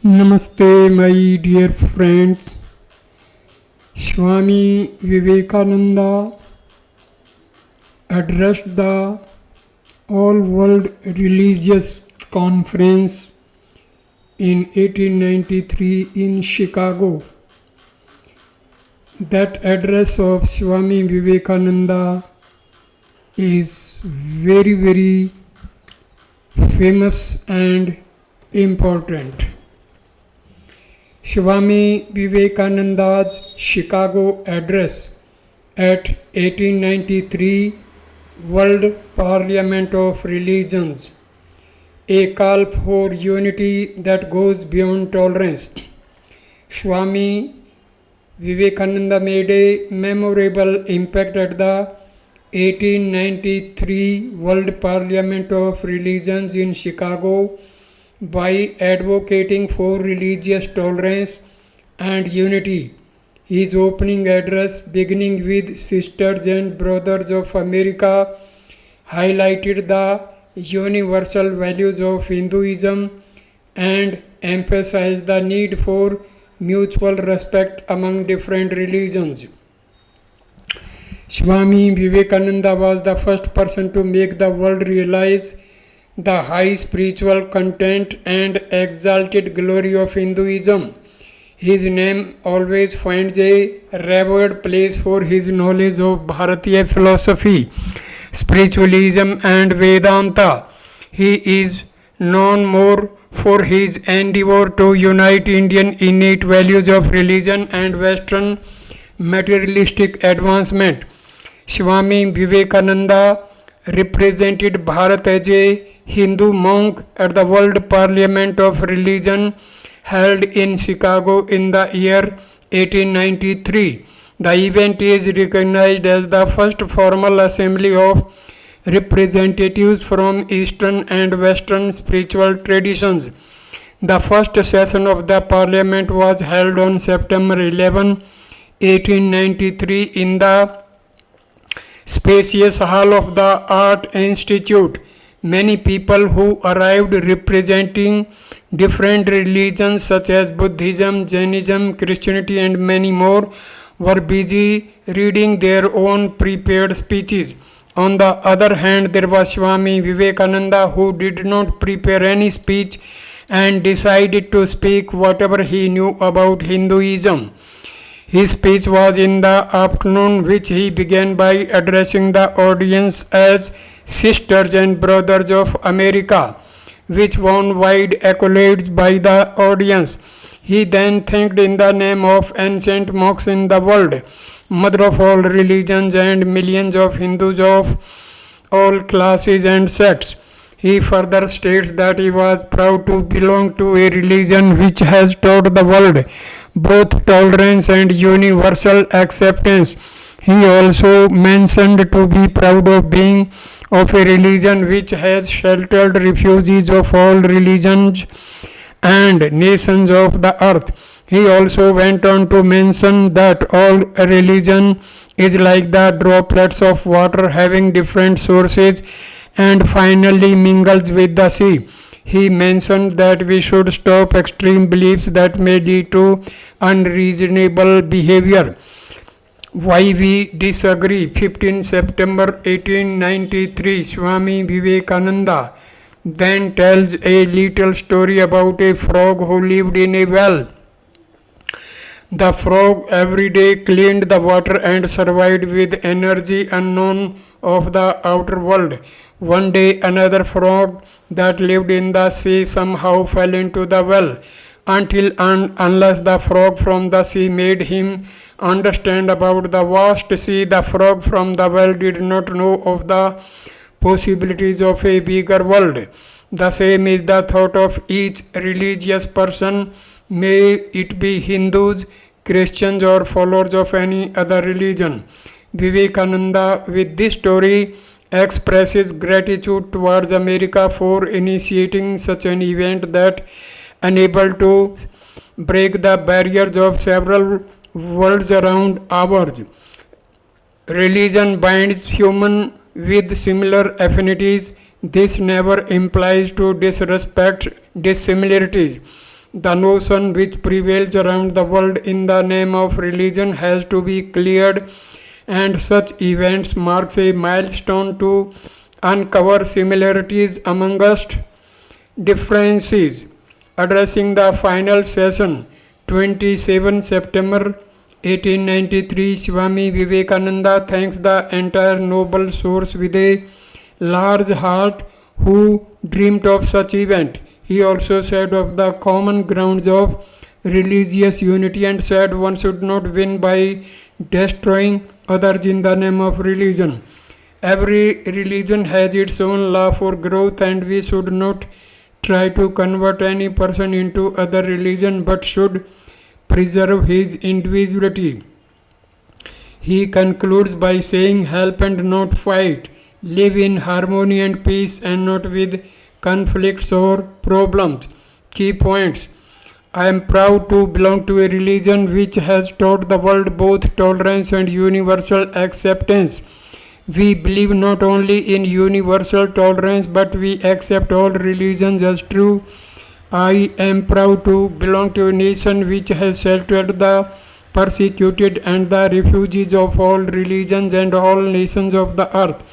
Namaste, my dear friends. Swami Vivekananda addressed the All World Religious Conference in 1893 in Chicago. That address of Swami Vivekananda is very, very famous and important. Swami Vivekananda's Chicago address at 1893 World Parliament of Religions, a call for unity that goes beyond tolerance. Swami Vivekananda made a memorable impact at the 1893 World Parliament of Religions in Chicago by advocating for religious tolerance and unity. His opening address, beginning with Sisters and Brothers of America, highlighted the universal values of Hinduism and emphasized the need for mutual respect among different religions. Swami Vivekananda was the first person to make the world realize the high spiritual content and exalted glory of Hinduism. His name always finds a revered place for his knowledge of Bharatiya philosophy, spiritualism and Vedanta. He is known more for his endeavor to unite Indian innate values of religion and Western materialistic advancement. Swami Vivekananda represented Bharat as a Hindu monk at the World Parliament of Religion held in Chicago in the year 1893. The event is recognized as the first formal assembly of representatives from Eastern and Western spiritual traditions. The first session of the Parliament was held on September 11, 1893 in the spacious hall of the Art Institute. Many people who arrived representing different religions such as Buddhism, Jainism, Christianity and many more were busy reading their own prepared speeches. On the other hand, there was Swami Vivekananda who did not prepare any speech and decided to speak whatever he knew about Hinduism. His speech was in the afternoon, which he began by addressing the audience as Sisters and Brothers of America, which won wide accolades by the audience. He then thanked in the name of ancient monks in the world, mother of all religions and millions of Hindus of all classes and sects. He further states that he was proud to belong to a religion which has taught the world both tolerance and universal acceptance. He also mentioned to be proud of being of a religion which has sheltered refugees of all religions and nations of the earth. He also went on to mention that all religion is like the droplets of water having different sources and finally mingles with the sea. He mentioned that we should stop extreme beliefs that may lead to unreasonable behavior. Why we disagree. 15 September 1893, Swami Vivekananda then tells a little story about a frog who lived in a well. The frog every day cleaned the water and survived with energy unknown of the outer world. One day another frog that lived in the sea somehow fell into the well. Unless the frog from the sea made him understand about the vast sea, the frog from the well did not know of the possibilities of a bigger world. The same is the thought of each religious person, may it be Hindus, Christians or followers of any other religion. Vivekananda with this story expresses gratitude towards America for initiating such an event that enabled to break the barriers of several worlds around ours. Religion binds humans with similar affinities. This never implies to disrespect dissimilarities. The notion which prevails around the world in the name of religion has to be cleared, and such events marks a milestone to uncover similarities among us, differences. Addressing the final session, 27 September 1893, Swami Vivekananda thanks the entire noble source with a large heart who dreamed of such event. He also said of the common grounds of religious unity and said one should not win by destroying others in the name of religion. Every religion has its own law for growth, and we should not try to convert any person into other religion but should preserve his individuality. He concludes by saying, help and not fight, live in harmony and peace and not with conflicts or problems. Key points. I am proud to belong to a religion which has taught the world both tolerance and universal acceptance. We believe not only in universal tolerance but we accept all religions as true. I am proud to belong to a nation which has sheltered the persecuted and the refugees of all religions and all nations of the earth.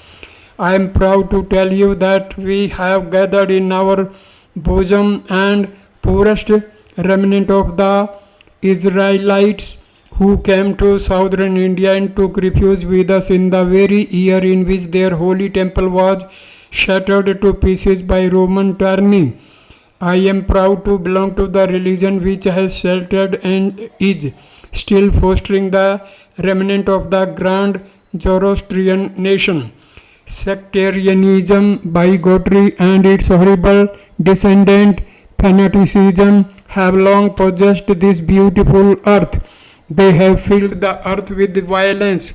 I am proud to tell you that we have gathered in our bosom and poorest remnant of the Israelites who came to southern India and took refuge with us in the very year in which their holy temple was shattered to pieces by Roman tyranny. I am proud to belong to the religion which has sheltered and is still fostering the remnant of the grand Zoroastrian nation. Sectarianism, bigotry, and its horrible descendant fanaticism have long possessed this beautiful earth. They have filled the earth with violence,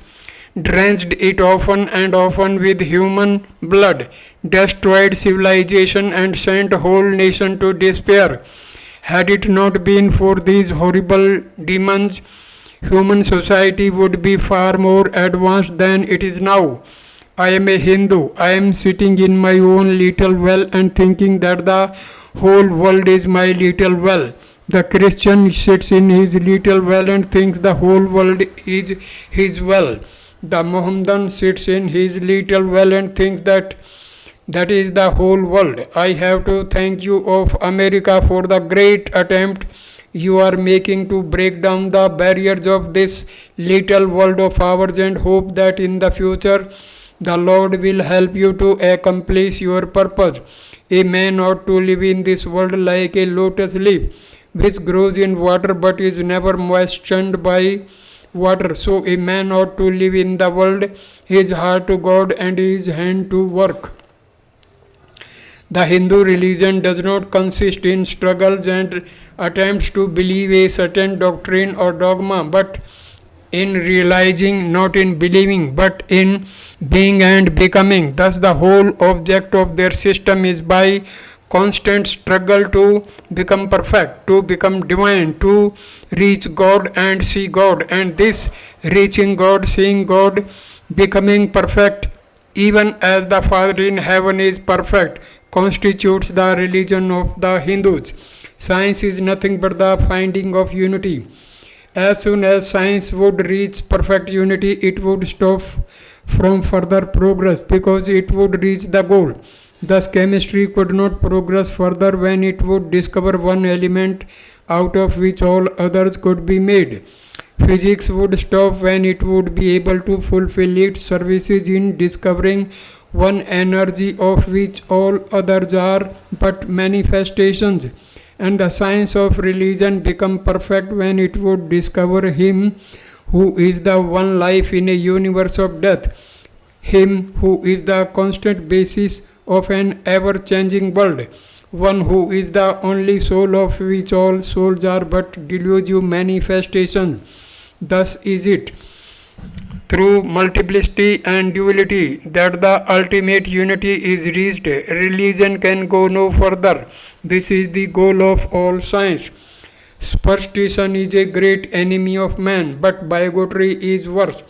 drenched it often and often with human blood, destroyed civilization and sent whole nation to despair. Had it not been for these horrible demons, human society would be far more advanced than it is now. I am a Hindu. I am sitting in my own little well and thinking that the whole world is my little well. The Christian sits in his little well and thinks the whole world is his well. The Mohammedan sits in his little well and thinks that is the whole world. I have to thank you of America for the great attempt you are making to break down the barriers of this little world of ours and hope that in the future the Lord will help you to accomplish your purpose. A man ought to live in this world like a lotus leaf, which grows in water but is never moistened by water. So a man ought to live in the world, his heart to God and his hand to work. The Hindu religion does not consist in struggles and attempts to believe a certain doctrine or dogma, but in realizing, not in believing, but in being and becoming. Thus, the whole object of their system is by constant struggle to become perfect, to become divine, to reach God and see God. And this reaching God, seeing God, becoming perfect, even as the Father in heaven is perfect, constitutes the religion of the Hindus. Science is nothing but the finding of unity. As soon as science would reach perfect unity, it would stop from further progress because it would reach the goal. Thus, chemistry could not progress further when it would discover one element out of which all others could be made. Physics would stop when it would be able to fulfill its services in discovering one energy of which all others are but manifestations. And the science of religion become perfect when it would discover Him who is the one life in a universe of death, Him who is the constant basis of an ever-changing world, one who is the only soul of which all souls are but delusive manifestations. Thus is it through multiplicity and duality that the ultimate unity is reached. Religion can go no further. This is the goal of all science. Superstition is a great enemy of man, but bigotry is worse.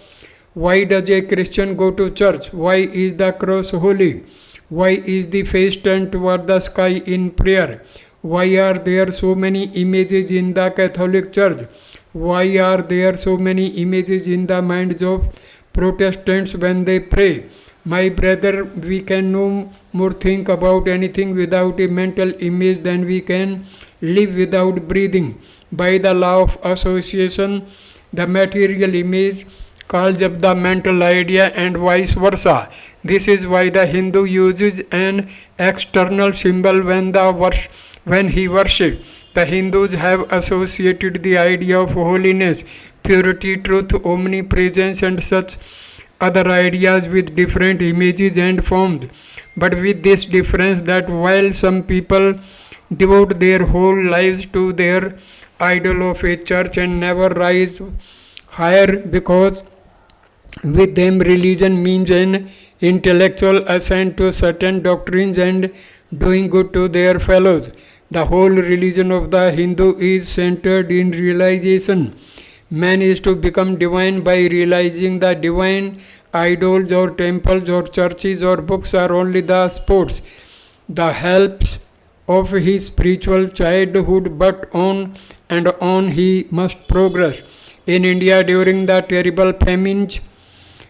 Why does a Christian go to church? Why is the cross holy? Why is the face turned toward the sky in prayer? Why are there so many images in the Catholic Church? Why are there so many images in the minds of Protestants when they pray? My brother, we can no more think about anything without a mental image than we can live without breathing. By the law of association, the material image calls up the mental idea and vice versa. This is why the Hindu uses an external symbol when he worships. The Hindus have associated the idea of holiness, purity, truth, omnipresence, and such other ideas with different images and forms. But with this difference that while some people devote their whole lives to their idol of a church and never rise higher because with them religion means an intellectual assent to certain doctrines and doing good to their fellows. The whole religion of the Hindu is centered in realization. Man is to become divine by realizing the divine. Idols or temples or churches or books are only the sports, the helps of his spiritual childhood, but on and on he must progress. In India during the terrible famines,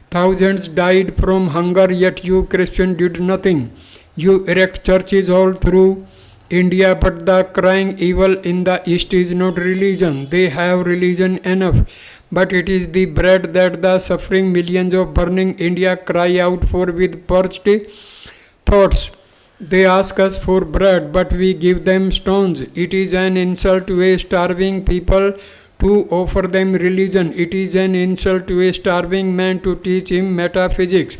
thousands died from hunger, yet you Christians did nothing. You erect churches all through India, but the crying evil in the East is not religion. They have religion enough, but it is the bread that the suffering millions of burning India cry out for with parched thoughts. They ask us for bread, but we give them stones. It is an insult to a starving people to offer them religion. It is an insult to a starving man to teach him metaphysics.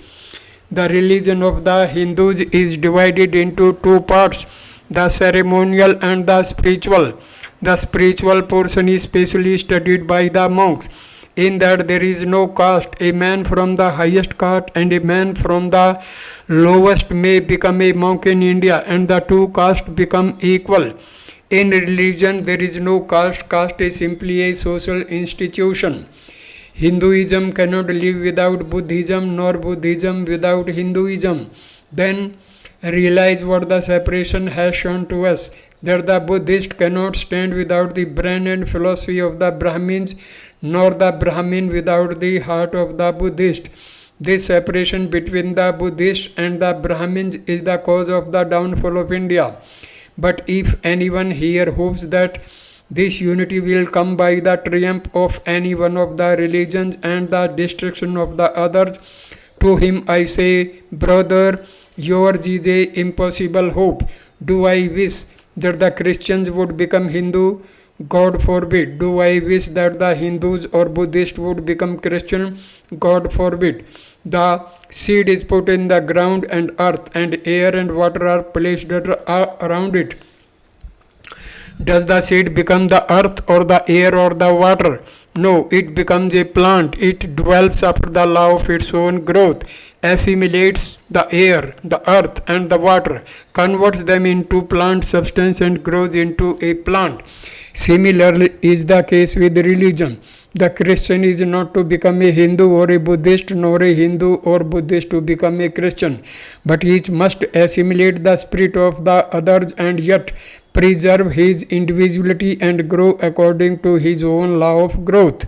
The religion of the Hindus is divided into two parts, the ceremonial and the spiritual. The spiritual portion is specially studied by the monks, in that there is no caste. A man from the highest caste and a man from the lowest may become a monk in India, and the two castes become equal. In religion, there is no caste. Caste is simply a social institution. Hinduism cannot live without Buddhism, nor Buddhism without Hinduism. Then realize what the separation has shown to us, that the Buddhist cannot stand without the brain and philosophy of the Brahmins, nor the Brahmin without the heart of the Buddhist. This separation between the Buddhists and the Brahmins is the cause of the downfall of India. But if anyone here hopes that this unity will come by the triumph of any one of the religions and the destruction of the others, to him I say, brother, yours is a impossible hope. Do I wish that the Christians would become Hindu? God forbid. Do I wish that the Hindus or Buddhists would become Christian? God forbid. The seed is put in the ground, and earth and air and water are placed around it. Does the seed become the earth or the air or the water? No, it becomes a plant. It develops after the law of its own growth, assimilates the air, the earth, and the water, converts them into plant substance, and grows into a plant. Similarly is the case with religion. The Christian is not to become a Hindu or a Buddhist, nor a Hindu or Buddhist to become a Christian, but each must assimilate the spirit of the others and yet preserve his individuality and grow according to his own law of growth.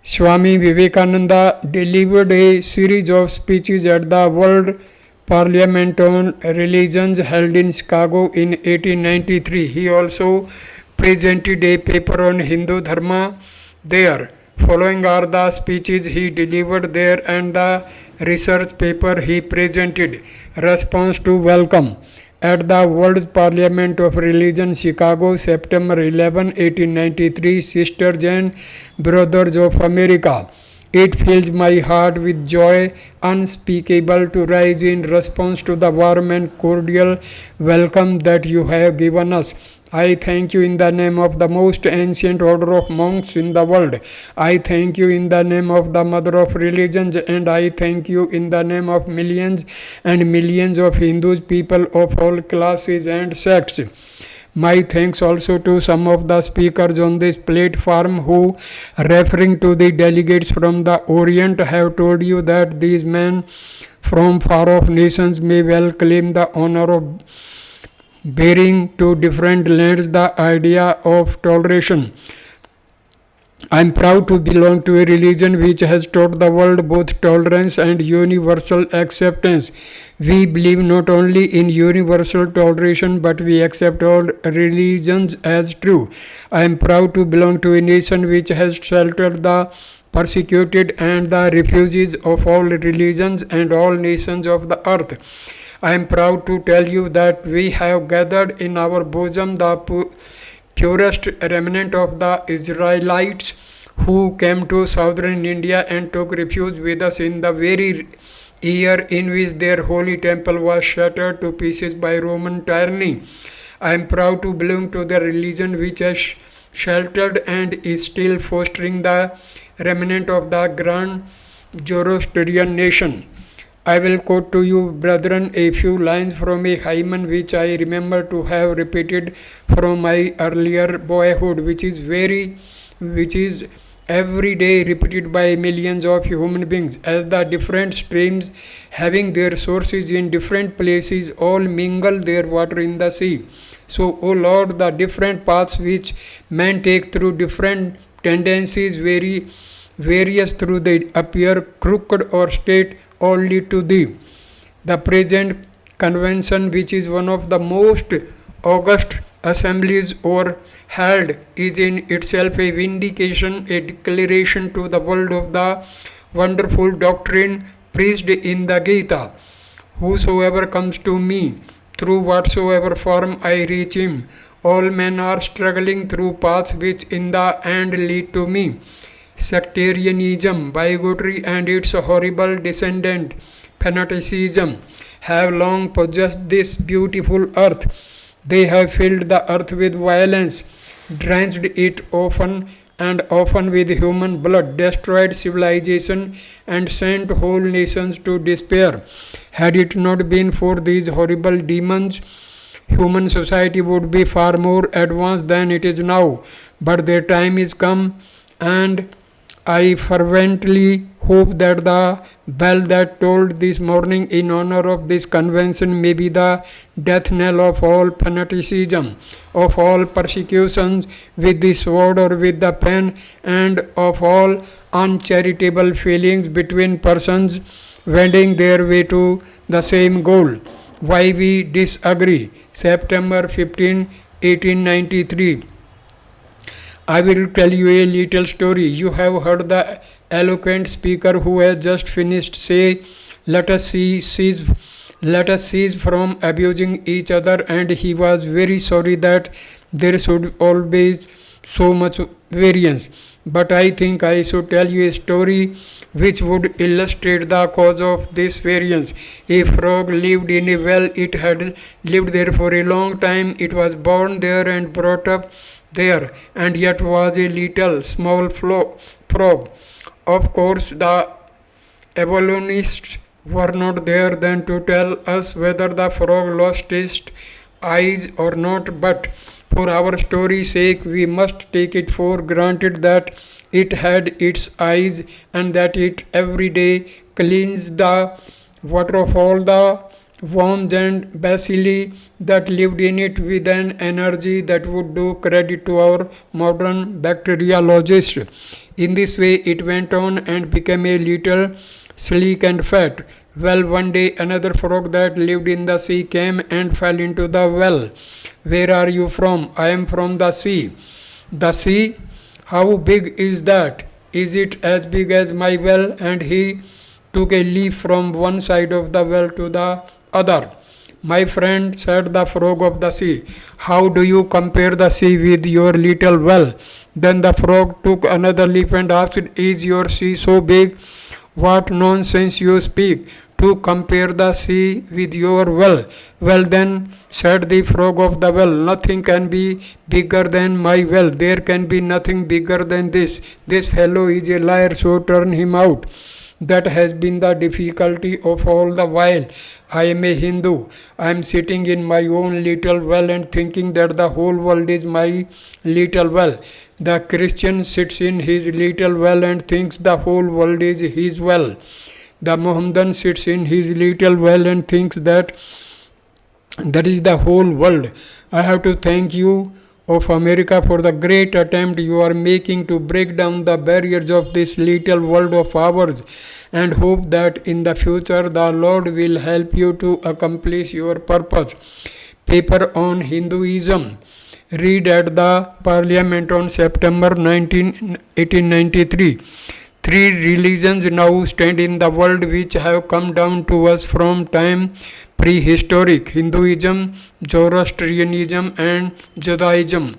Swami Vivekananda delivered a series of speeches at the World Parliament on Religions held in Chicago in 1893. He also presented a paper on Hindu Dharma there. Following are the speeches he delivered there and the research paper he presented. Response to welcome. At the World Parliament of Religion, Chicago, September 11, 1893, Sisters and Brothers of America. It fills my heart with joy unspeakable to rise in response to the warm and cordial welcome that you have given us. I thank you in the name of the most ancient order of monks in the world. I thank you in the name of the mother of religions, and I thank you in the name of millions and millions of Hindus, people of all classes and sects. My thanks also to some of the speakers on this platform who, referring to the delegates from the Orient, have told you that these men from far off nations may well claim the honor of bearing to different lands the idea of toleration. I am proud to belong to a religion which has taught the world both tolerance and universal acceptance. We believe not only in universal toleration but we accept all religions as true. I am proud to belong to a nation which has sheltered the persecuted and the refugees of all religions and all nations of the earth. I am proud to tell you that we have gathered in our bosom the purest remnant of the Israelites who came to southern India and took refuge with us in the very year in which their holy temple was shattered to pieces by Roman tyranny. I am proud to belong to the religion which has sheltered and is still fostering the remnant of the grand Zoroastrian nation. I will quote to you, brethren, a few lines from a hymn which I remember to have repeated from my earlier boyhood, which is every day repeated by millions of human beings, as the different streams having their sources in different places all mingle their water in the sea. So, O Lord, the different paths which men take through different tendencies various through they appear crooked or straight, all lead to thee. The present convention, which is one of the most august assemblies or held, is in itself a vindication, a declaration to the world of the wonderful doctrine preached in the Gita. Whosoever comes to me, through whatsoever form I reach him. All men are struggling through paths which in the end lead to me. Sectarianism, bigotry, and its horrible descendant, fanaticism, have long possessed this beautiful earth. They have filled the earth with violence, drenched it often and often with human blood, destroyed civilization, and sent whole nations to despair. Had it not been for these horrible demons, human society would be far more advanced than it is now. But their time is come, and I fervently hope that the bell that tolled this morning in honor of this convention may be the death knell of all fanaticism, of all persecutions with the sword or with the pen, and of all uncharitable feelings between persons wending their way to the same goal. Why we disagree. September 15, 1893. I will tell you a little story. You have heard the eloquent speaker who has just finished say, let us cease from abusing each other, and he was very sorry that there should always so much variance. But I think I should tell you a story which would illustrate the cause of this variance. A frog lived in a well. It had lived there for a long time. It was born there and brought up there, and yet was a little small frog. Of course, the evolutionists were not there then to tell us whether the frog lost its eyes or not, but for our story's sake, we must take it for granted that it had its eyes and that it every day cleansed the water of all the worms and bacilli that lived in it with an energy that would do credit to our modern bacteriologists. In this way, it went on and became a little sleek and fat. Well, one day another frog that lived in the sea came and fell into the well. Where are you from? I am from the sea. The sea? How big is that? Is it as big as my well? And he took a leaf from one side of the well to the other. My friend, said the frog of the sea, how do you compare the sea with your little well? Then the frog took another leaf and asked, is your sea so big? What nonsense you speak, to compare the sea with your well. Well then, said the frog of the well, nothing can be bigger than my well. There can be nothing bigger than this. This fellow is a liar, so turn him out. That has been the difficulty of all the while. I am a Hindu. I am sitting in my own little well and thinking that the whole world is my little well. The Christian sits in his little well and thinks the whole world is his well. The Mohammedan sits in his little well and thinks that is the whole world. I have to thank you of America for the great attempt you are making to break down the barriers of this little world of ours, and hope that in the future the Lord will help you to accomplish your purpose. Paper on Hinduism. Read at the Parliament on September 19, 1893. Three religions now stand in the world which have come down to us from time prehistoric: Hinduism, Zoroastrianism, and Judaism.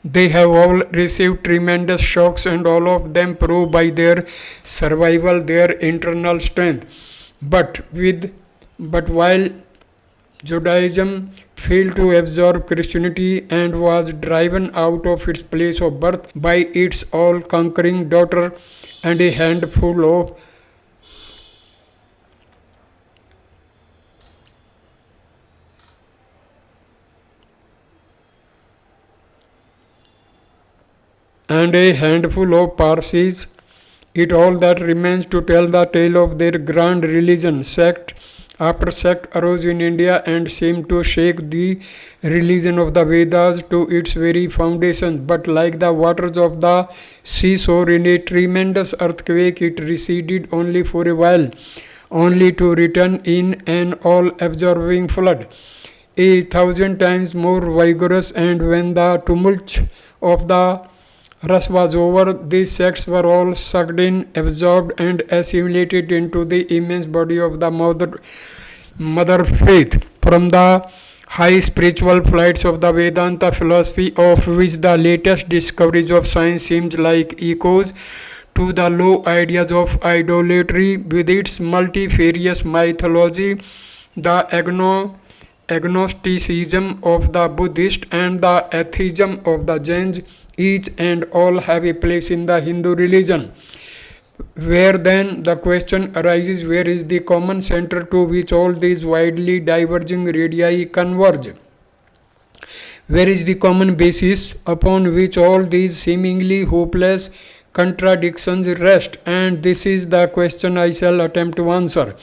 They have all received tremendous shocks, and all of them prove by their survival their internal strength. But while Judaism failed to absorb Christianity and was driven out of its place of birth by its all conquering daughter and a handful of Parsis, it all that remains to tell the tale of their grand religion. Sect after sect arose in India and seemed to shake the religion of the Vedas to its very foundations. But like the waters of the seashore in a tremendous earthquake, it receded only for a while, only to return in an all-absorbing flood, a thousand times more vigorous. And when the tumult of the rush was over, these sects were all sucked in, absorbed, and assimilated into the immense body of the mother faith. From the high spiritual flights of the Vedanta philosophy, of which the latest discoveries of science seems like echoes, to the low ideas of idolatry with its multifarious mythology, the agnosticism of the Buddhist, and the atheism of the Jains, each and all have a place in the Hindu religion. Where then the question arises, where is the common center to which all these widely diverging radii converge? Where is the common basis upon which all these seemingly hopeless contradictions rest? And this is the question I shall attempt to answer.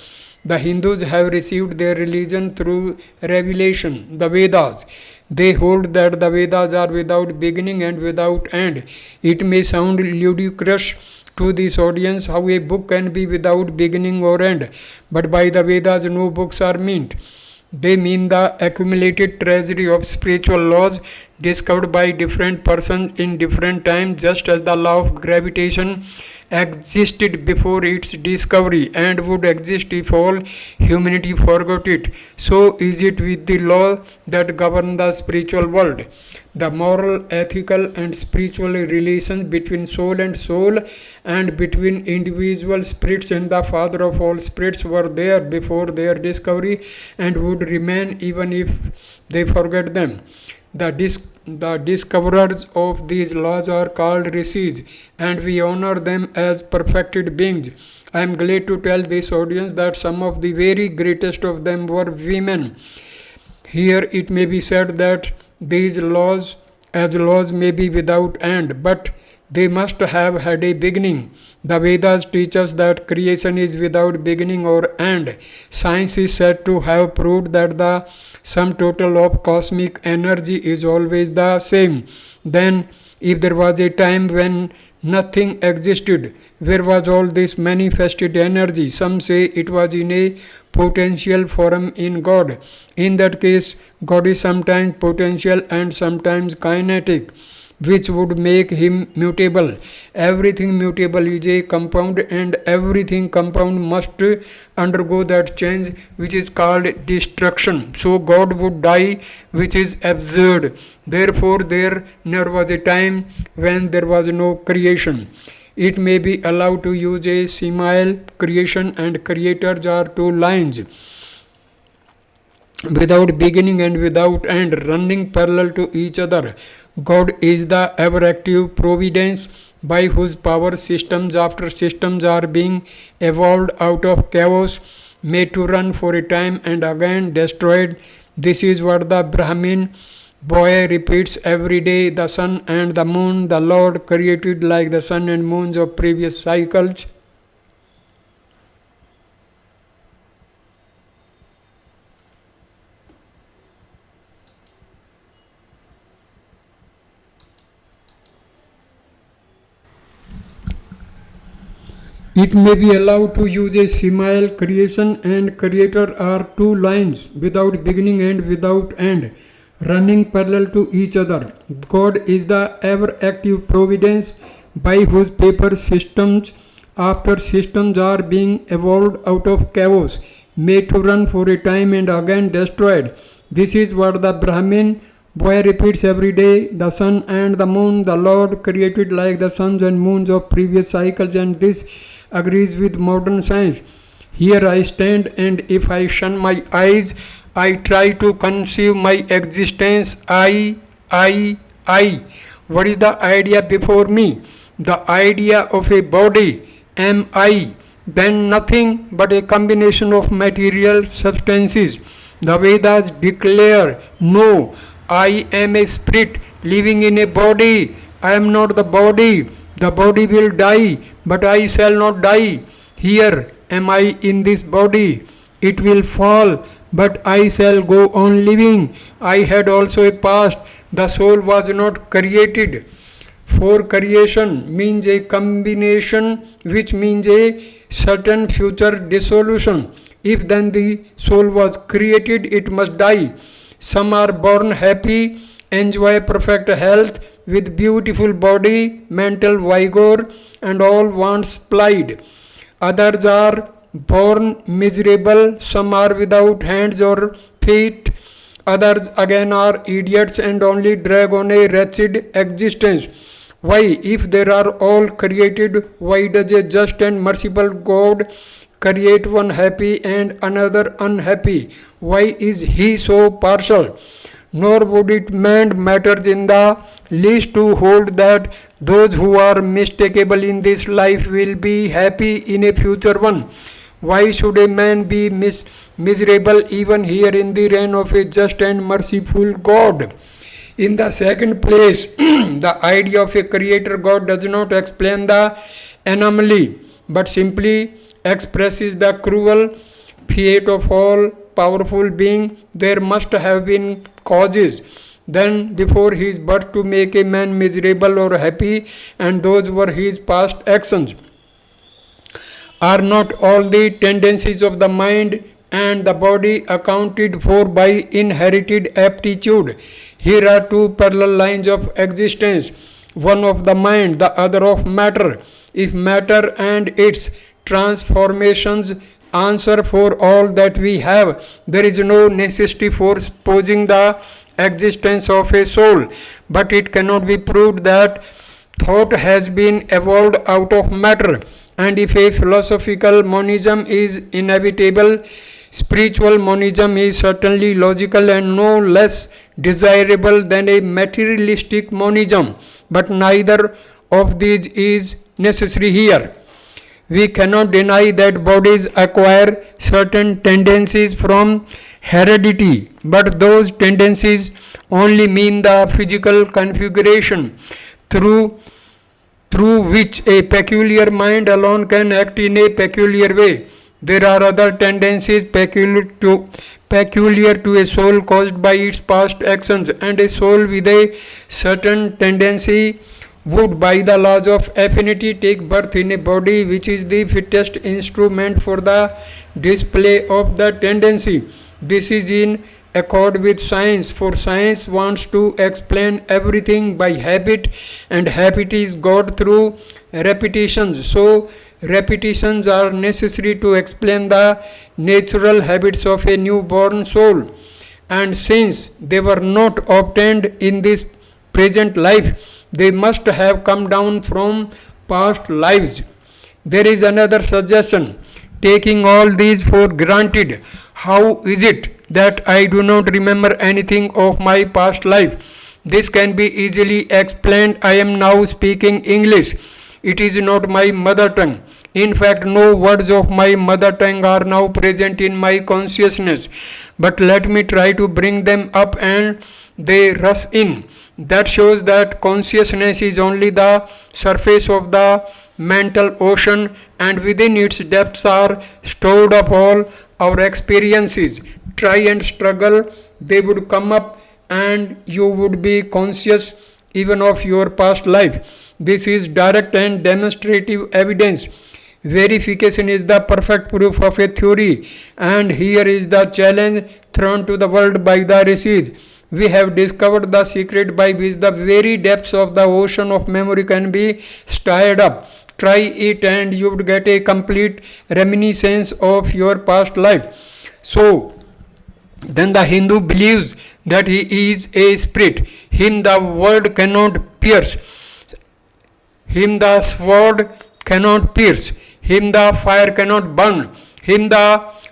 The Hindus have received their religion through revelation, the Vedas. They hold that the Vedas are without beginning and without end. It may sound ludicrous to this audience how a book can be without beginning or end, but by the Vedas no books are meant. They mean the accumulated treasury of spiritual laws discovered by different persons in different times, just as the law of gravitation existed before its discovery and would exist if all humanity forgot it. So is it with the law that govern the spiritual world. The moral, ethical, and spiritual relations between soul and between individual spirits and the Father of all spirits were there before their discovery and would remain even if they forget them. The discoverers of these laws are called rishis, and we honor them as perfected beings. I am glad to tell this audience that some of the very greatest of them were women. Here it may be said that these laws, as laws, may be without end, but they must have had a beginning. The Vedas teach us that creation is without beginning or end. Science is said to have proved that the sum total of cosmic energy is always the same. Then, if there was a time when nothing existed, where was all this manifested energy? Some say it was in a potential form in God. In that case, God is sometimes potential and sometimes kinetic, which would make him mutable. Everything mutable is a compound, and everything compound must undergo that change which is called destruction. So God would die, which is absurd. Therefore there never was a time when there was no creation. It may be allowed to use a simile. Creation and creators are two lines without beginning and without end, running parallel to each other. God is the ever-active providence by whose power systems after systems are being evolved out of chaos, made to run for a time and again destroyed. This is what the Brahmin boy repeats every day. The sun and the moon the Lord created like the sun and moons of previous cycles. It may be allowed to use a simile. Creation and creator are two lines without beginning and without end, running parallel to each other. God is the ever active providence by whose paper systems after systems are being evolved out of chaos, made to run for a time and again destroyed. This is what the Brahmin boy repeats every day. The sun and the moon the Lord created like the suns and moons of previous cycles, and this agrees with modern science. Here I stand, and if I shun my eyes, I try to conceive my existence. I. What is the idea before me? The idea of a body. Am I? Then nothing but a combination of material substances. The Vedas declare, no, I am a spirit living in a body. I am not the body. The body will die, but I shall not die. Here am I in this body. It will fall, but I shall go on living. I had also a past. The soul was not created. For creation means a combination, which means a certain future dissolution. If then the soul was created, it must die. Some are born happy, enjoy perfect health with beautiful body, mental vigor, and all wants supplied. Others are born miserable, some are without hands or feet. Others again are idiots and only drag on a wretched existence. Why, if they are all created, why does a just and merciful God create one happy and another unhappy? Why is he so partial? Nor would it matter in the least to hold that those who are mistakable in this life will be happy in a future one. Why should a man be miserable even here in the reign of a just and merciful God? In the second place, the idea of a creator God does not explain the anomaly, but simply expresses the cruel fate of all powerful being. There must have been causes then before his birth to make a man miserable or happy, and those were his past actions. Are not all the tendencies of the mind and the body accounted for by inherited aptitude? Here are two parallel lines of existence, one of the mind, the other of matter. If matter and its transformations answer for all that we have, there is no necessity for supposing the existence of a soul. But it cannot be proved that thought has been evolved out of matter. And if a philosophical monism is inevitable, spiritual monism is certainly logical and no less desirable than a materialistic monism. But neither of these is necessary here. We cannot deny that bodies acquire certain tendencies from heredity, but those tendencies only mean the physical configuration through which a peculiar mind alone can act in a peculiar way. There are other tendencies peculiar to a soul caused by its past actions, and a soul with a certain tendency would by the laws of affinity take birth in a body which is the fittest instrument for the display of the tendency. This is in accord with science, for science wants to explain everything by habit, and habit is got through repetitions. So repetitions are necessary to explain the natural habits of a newborn soul, and since they were not obtained in this present life, they must have come down from past lives. There is another suggestion. Taking all these for granted, how is it that I do not remember anything of my past life? This can be easily explained. I am now speaking English. It is not my mother tongue. In fact, no words of my mother tongue are now present in my consciousness. But let me try to bring them up and they rush in. That shows that consciousness is only the surface of the mental ocean, and within its depths are stored up all our experiences. Try and struggle, they would come up, and you would be conscious even of your past life. This is direct and demonstrative evidence. Verification is the perfect proof of a theory, and here is the challenge thrown to the world by the rishis. We have discovered the secret by which the very depths of the ocean of memory can be stirred up. Try it and you would get a complete reminiscence of your past life. So, then the Hindu believes that he is a spirit. Him the word cannot pierce. Him the sword cannot pierce. Him the fire cannot burn. Him the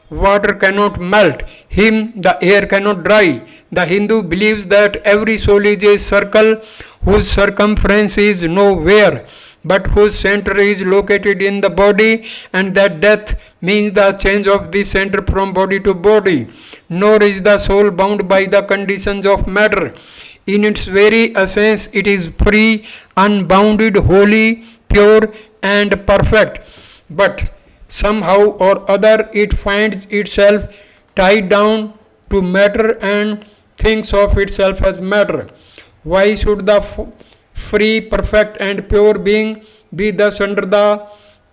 water cannot melt. Him the air cannot dry. The Hindu believes that every soul is a circle whose circumference is nowhere, but whose center is located in the body, and that death means the change of the center from body to body. Nor is the soul bound by the conditions of matter. In its very essence, it is free, unbounded, holy, pure, and perfect. But somehow or other, it finds itself tied down to matter and thinks of itself as matter. Why should the free, perfect, and pure being be thus under the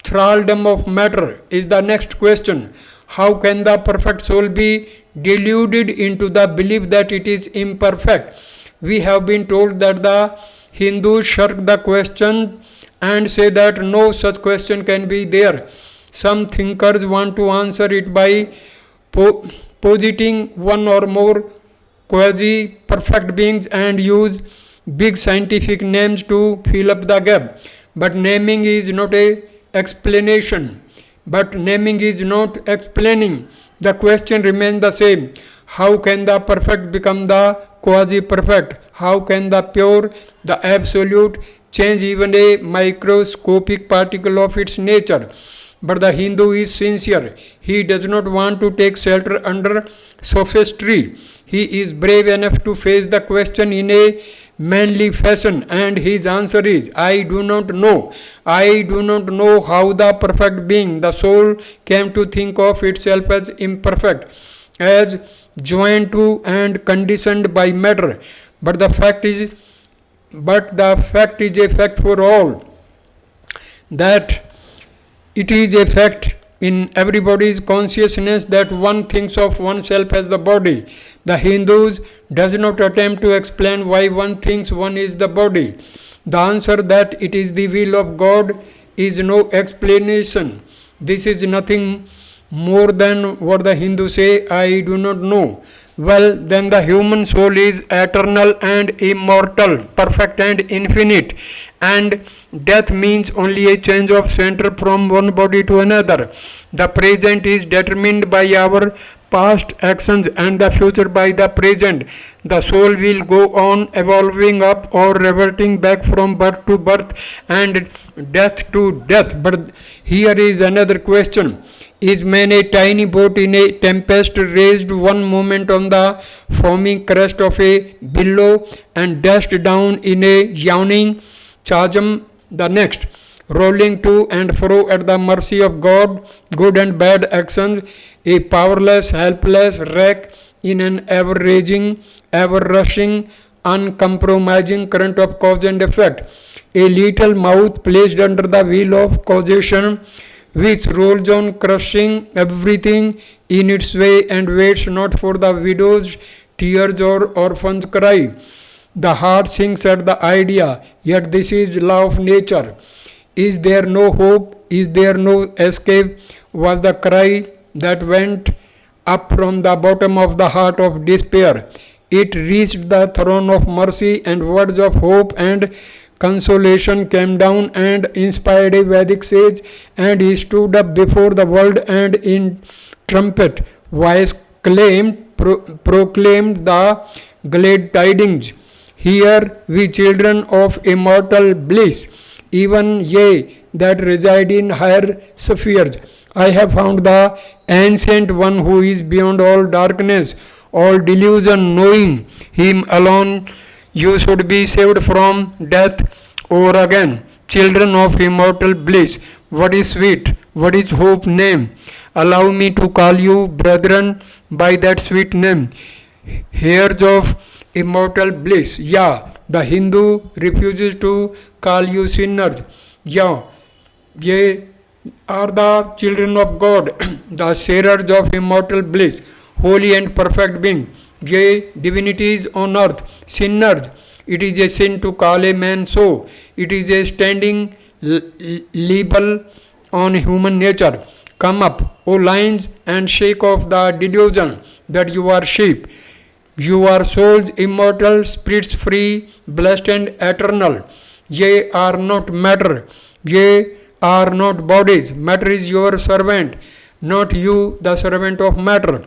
thraldom of matter? Is the next question. How can the perfect soul be deluded into the belief that it is imperfect? We have been told that the Hindus shirk the question and say that no such question can be there. Some thinkers want to answer it by positing one or more quasi perfect beings and use big scientific names to fill up the gap. But naming is not a explanation. But naming is not explaining. The question remains the same. How can the perfect become the quasi perfect? How can the pure, the absolute, change even a microscopic particle of its nature? But the Hindu is sincere. He does not want to take shelter under sophistry. He is brave enough to face the question in a manly fashion, and his answer is, I do not know. I do not know how the perfect being, the soul, came to think of itself as imperfect, as joined to and conditioned by matter. But the fact is a fact for all, that it is a fact in everybody's consciousness that one thinks of oneself as the body. The Hindus does not attempt to explain why one thinks one is the body. The answer that it is the will of God is no explanation. This is nothing more than what the Hindus say, I do not know. Well, then the human soul is eternal and immortal, perfect and infinite, and death means only a change of center from one body to another. The present is determined by our past actions and the future by the present. The soul will go on evolving up or reverting back from birth to birth and death to death. But here is another question. Is man a tiny boat in a tempest, raised one moment on the foaming crest of a billow and dashed down in a yawning chasm the next, rolling to and fro at the mercy of God, good and bad actions, a powerless, helpless wreck in an ever-raging, ever-rushing, uncompromising current of cause and effect, a little mouth placed under the wheel of causation, which rolls on crushing everything in its way and waits not for the widow's tears or orphan's cry. The heart sinks at the idea, yet this is law of nature. Is there no hope? Is there no escape? Was the cry that went up from the bottom of the heart of despair. It reached the throne of mercy, and words of hope and consolation came down and inspired a Vedic sage, and he stood up before the world and in trumpet voice proclaimed the glad tidings. Hear, we children of immortal bliss, even ye that reside in higher spheres. I have found the ancient one who is beyond all darkness, all delusion, knowing him alone you should be saved from death over again. Children of immortal bliss, what is sweet, what is hope name? Allow me to call you brethren by that sweet name. Heirs of immortal bliss. Yeah, the Hindu refuses to call you sinners. Yeah, ये are the children of God, the sharers of immortal bliss, holy and perfect being, ye divinities on earth, sinners. It is a sin to call a man so. It is a standing libel on human nature. Come up, O lions, and shake off the delusion that you are sheep. You are souls immortal, spirits free, blessed and eternal. Ye are not matter. Ye are not bodies. Matter is your servant, not you the servant of matter.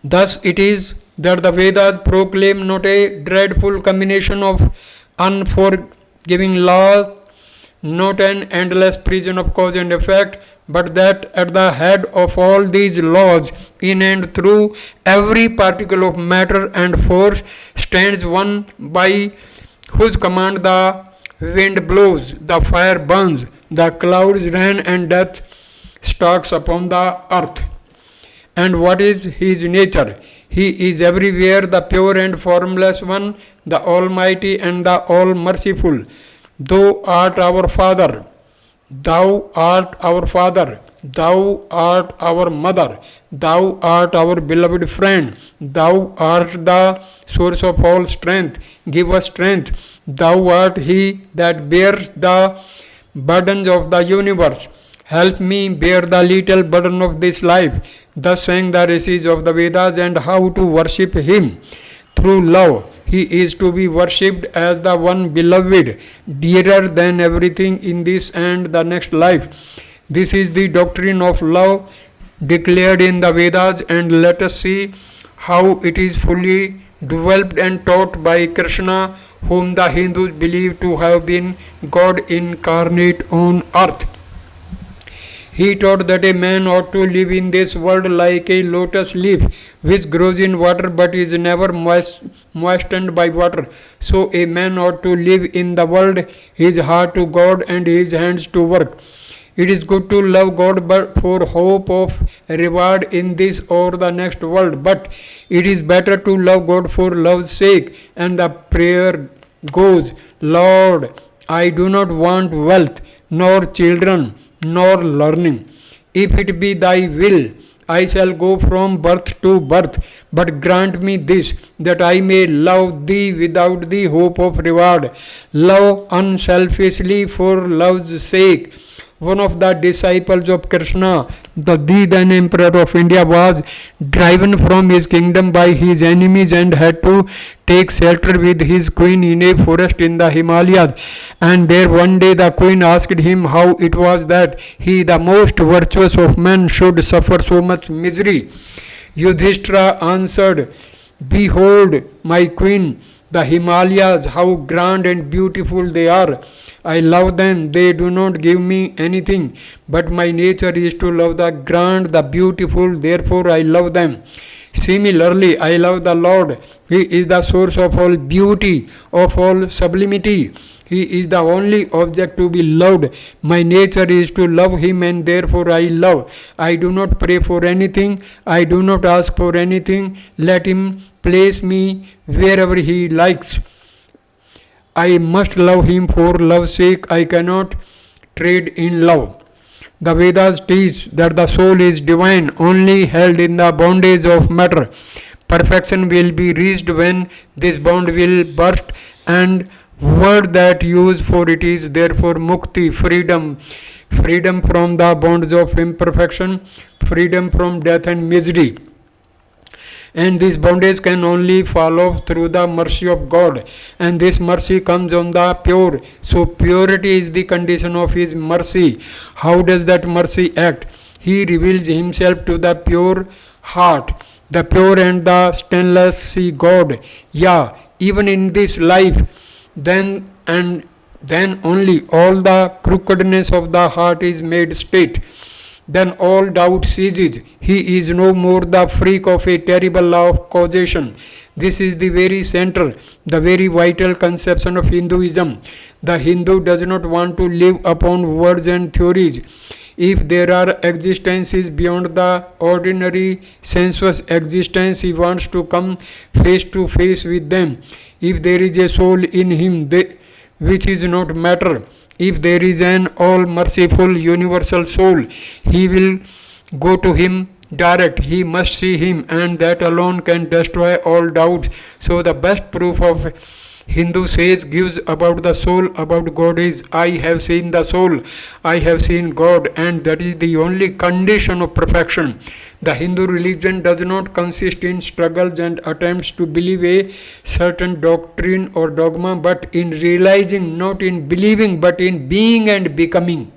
Thus it is that the Vedas proclaim not a dreadful combination of unforgiving laws, not an endless prison of cause and effect, but that at the head of all these laws, in and through every particle of matter and force, stands one by whose command the wind blows, the fire burns, the clouds rain, and death stalks upon the earth. And what is his nature? He is everywhere the pure and formless one, the Almighty and the All Merciful. Thou art our Father. Thou art our Father. Thou art our Mother. Thou art our beloved friend. Thou art the source of all strength. Give us strength. Thou art He that bears the burdens of the universe. Help me bear the little burden of this life. Thus sang the rishis of the Vedas, and how to worship Him through love. He is to be worshipped as the one beloved, dearer than everything in this and the next life. This is the doctrine of love declared in the Vedas, and let us see how it is fully developed and taught by Krishna, whom the Hindus believe to have been God incarnate on earth. He taught that a man ought to live in this world like a lotus leaf, which grows in water but is never moistened by water. So a man ought to live in the world, his heart to God and his hands to work. It is good to love God but for hope of reward in this or the next world, but it is better to love God for love's sake. And the prayer goes, Lord, I do not want wealth, nor children, nor learning. If it be thy will, I shall go from birth to birth, but grant me this, that I may love thee without the hope of reward, love unselfishly for love's sake. One of the disciples of Krishna, the then Emperor of India, was driven from his kingdom by his enemies and had to take shelter with his queen in a forest in the Himalayas. And there one day the queen asked him how it was that he, the most virtuous of men, should suffer so much misery. Yudhishthira answered, Behold, my queen, the Himalayas, how grand and beautiful they are. I love them. They do not give me anything, but my nature is to love the grand, the beautiful, therefore I love them. Similarly, I love the Lord. He is the source of all beauty, of all sublimity. He is the only object to be loved. My nature is to love Him, and therefore I love. I do not pray for anything. I do not ask for anything. Let Him place me wherever He likes. I must love Him for love's sake. I cannot trade in love. The Vedas teach that the soul is divine, only held in the bondage of matter. Perfection will be reached when this bond will burst, and word that used for it is therefore mukti, freedom. Freedom from the bonds of imperfection, freedom from death and misery. And this bondage can only fall off through the mercy of God, and this mercy comes on the pure. So purity is the condition of His mercy. How does that mercy act? He reveals Himself to the pure heart, the pure and the stainless see God. Yeah, even in this life, then only all the crookedness of the heart is made straight. Then all doubt ceases. He is no more the freak of a terrible law of causation. This is the very center, the very vital conception of Hinduism. The Hindu does not want to live upon words and theories. If there are existences beyond the ordinary sensuous existence, he wants to come face to face with them. If there is a soul in him which is not matter, If there is an all-merciful universal soul, he will go to him direct. He must see him, and that alone can destroy all doubts. So the best proof of Hindu says gives about the soul, about God is, I have seen the soul, I have seen God, and that is the only condition of perfection. The Hindu religion does not consist in struggles and attempts to believe a certain doctrine or dogma, but in realizing, not in believing, but in being and becoming.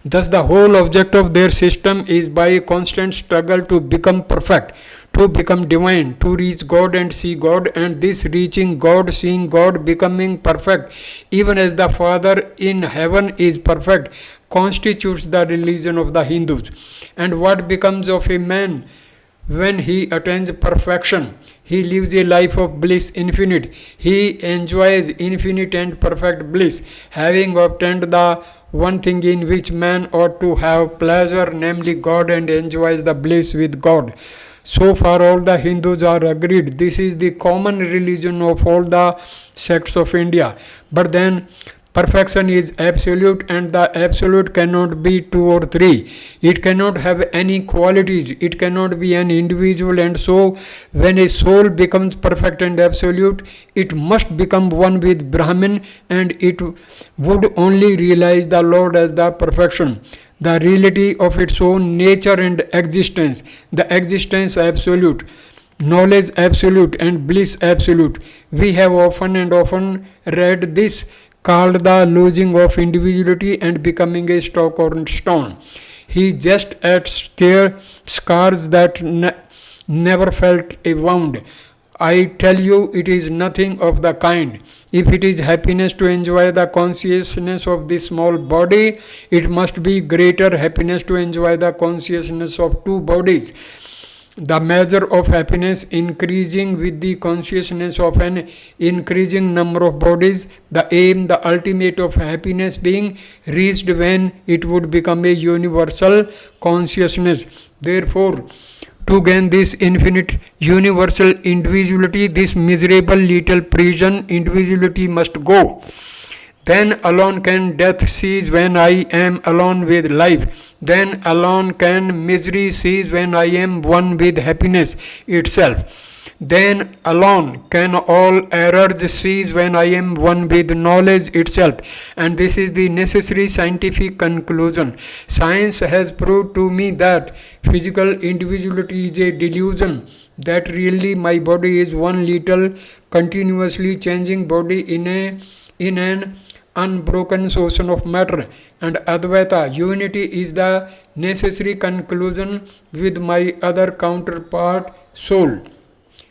Thus, the whole object of their system is by a constant struggle to become perfect, to become divine, to reach God and see God, and this reaching God, seeing God, becoming perfect, even as the Father in heaven is perfect, constitutes the religion of the Hindus. And what becomes of a man when he attains perfection? He lives a life of bliss infinite. He enjoys infinite and perfect bliss, having obtained the one thing in which man ought to have pleasure, namely God, and enjoys the bliss with God. So far all the Hindus are agreed. This is the common religion of all the sects of India. But then perfection is absolute, and the absolute cannot be two or three. It cannot have any qualities. It cannot be an individual, and so when a soul becomes perfect and absolute, it must become one with Brahman, and it would only realize the Lord as the perfection, the reality of its own nature and existence, the existence absolute, knowledge absolute, and bliss absolute. We have often and often read this called the losing of individuality and becoming a stock or stone. He just at scars that never felt a wound. I tell you, it is nothing of the kind. If it is happiness to enjoy the consciousness of this small body, it must be greater happiness to enjoy the consciousness of two bodies. The measure of happiness increasing with the consciousness of an increasing number of bodies, the aim, the ultimate of happiness being reached when it would become a universal consciousness. Therefore, to gain this infinite universal individuality, this miserable little prison individuality must go. Then alone can death cease when I am alone with life. Then alone can misery cease when I am one with happiness itself. Then alone can all errors cease when I am one with knowledge itself. And this is the necessary scientific conclusion. Science has proved to me that physical individuality is a delusion, that really my body is one little continuously changing body in an unbroken ocean of matter, and Advaita, unity, is the necessary conclusion with my other counterpart, soul.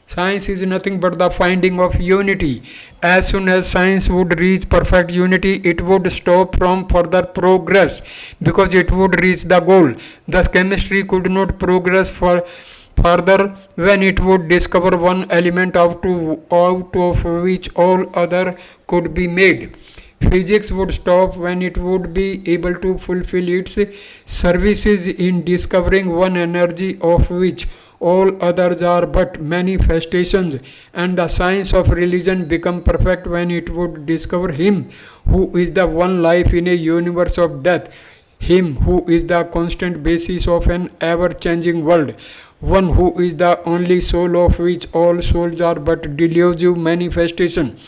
Science is nothing but the finding of unity. As soon as science would reach perfect unity, it would stop from further progress because it would reach the goal. Thus, chemistry could not progress further when it would discover one element out of which all other could be made. Physics would stop when it would be able to fulfill its services in discovering one energy of which all others are but manifestations, and the science of religion become perfect when it would discover him who is the one life in a universe of death, him who is the constant basis of an ever-changing world, one who is the only soul of which all souls are but delusive manifestation.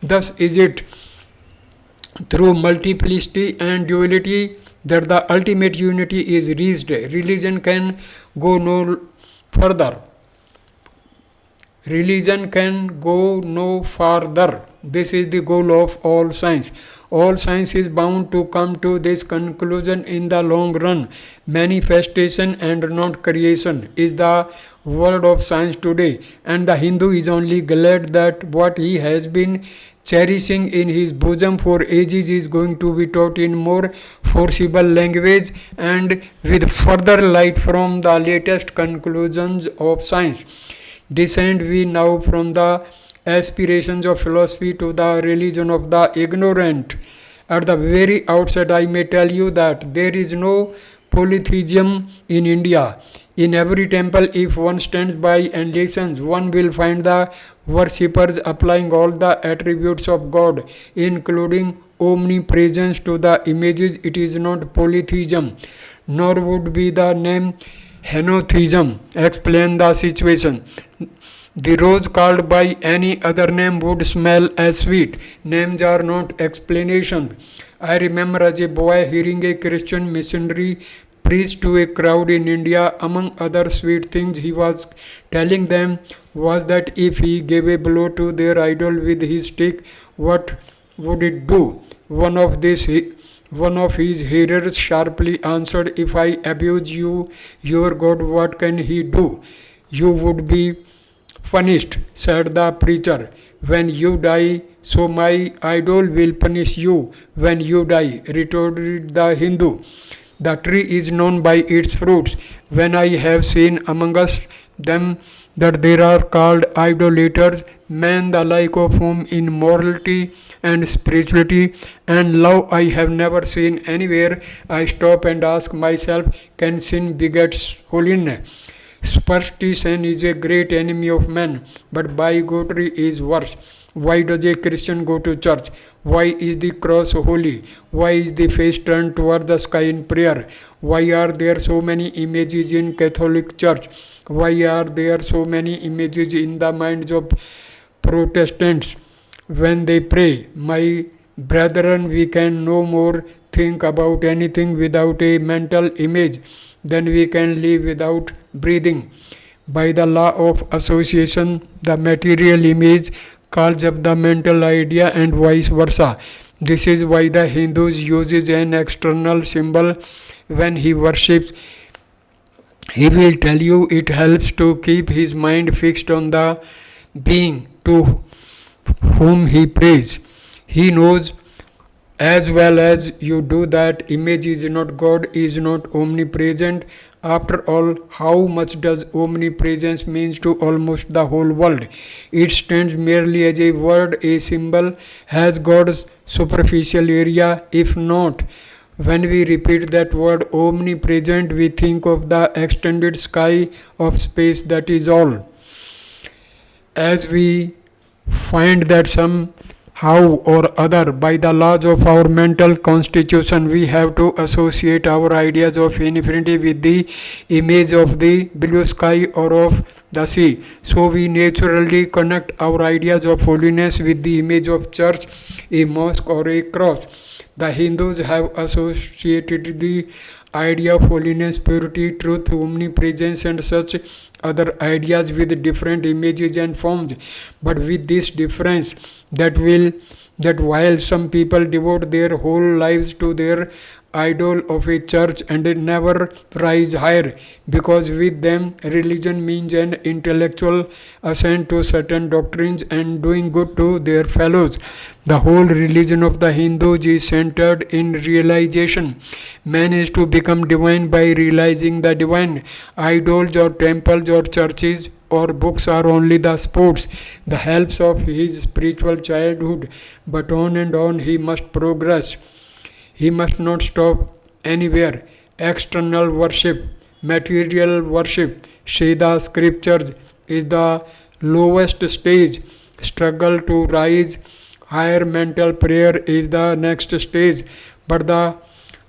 Thus is it through multiplicity and duality that the ultimate unity is reached. Religion can go no further. Religion can go no farther. This is the goal of all science. All science is bound to come to this conclusion in the long run. Manifestation and not creation is the word of science today, and the Hindu is only glad that what he has been cherishing in his bosom for ages is going to be taught in more forcible language and with further light from the latest conclusions of science. Descend we now from the aspirations of philosophy to the religion of the ignorant. At the very outset, I may tell you that there is no polytheism in India. In every temple, if one stands by and listens, one will find the worshippers applying all the attributes of God, including omnipresence to the images. It is not polytheism, nor would be the name henotheism explain the situation. The rose called by any other name would smell as sweet. Names are not explanations. I remember as a boy hearing a Christian missionary preach to a crowd in India. Among other sweet things he was telling them was that if he gave a blow to their idol with his stick, what would it do? One of his hearers sharply answered, "If I abuse you, your God, what can he do? You would be punished," said the preacher. "When you die, so my idol will punish you when you die," retorted the Hindu. "The tree is known by its fruits. When I have seen among us them that there are called idolaters, men the like of whom in morality and spirituality and love I have never seen anywhere, I stop and ask myself, can sin beget holiness? Superstition is a great enemy of man, but bigotry is worse. Why does a Christian go to church? Why is the cross holy? Why is the face turned toward the sky in prayer? Why are there so many images in Catholic Church? Why are there so many images in the minds of Protestants when they pray? My brethren, we can no more think about anything without a mental image than we can live without breathing. By the law of association, the material image calls up the mental idea and vice versa. This is why the Hindus uses an external symbol when he worships. He will tell you it helps to keep his mind fixed on the being to whom he prays. He knows as well as you do that image is not God, is not omnipresent. After all, how much does omnipresence means to almost the whole world? It stands merely as a word, a symbol. Has God's superficial area? If not, when we repeat that word omnipresent, we think of the extended sky of space, that is all. As we find that somehow or other, by the laws of our mental constitution, we have to associate our ideas of infinity with the image of the blue sky or of the sea. So we naturally connect our ideas of holiness with the image of church, a mosque or a cross. The Hindus have associated the idea of holiness, purity, truth, omnipresence and such other ideas with different images and forms, but with this difference that while some people devote their whole lives to their idol of a church and never rise higher, because with them religion means an intellectual assent to certain doctrines and doing good to their fellows. The whole religion of the Hindus is centered in realization. Man is to become divine by realizing the divine. Idols or temples or churches or books are only the sports, the helps of his spiritual childhood, but on and on he must progress. He must not stop anywhere. External worship, material worship, say the scriptures, is the lowest stage. Struggle to rise higher, mental prayer is the next stage. But the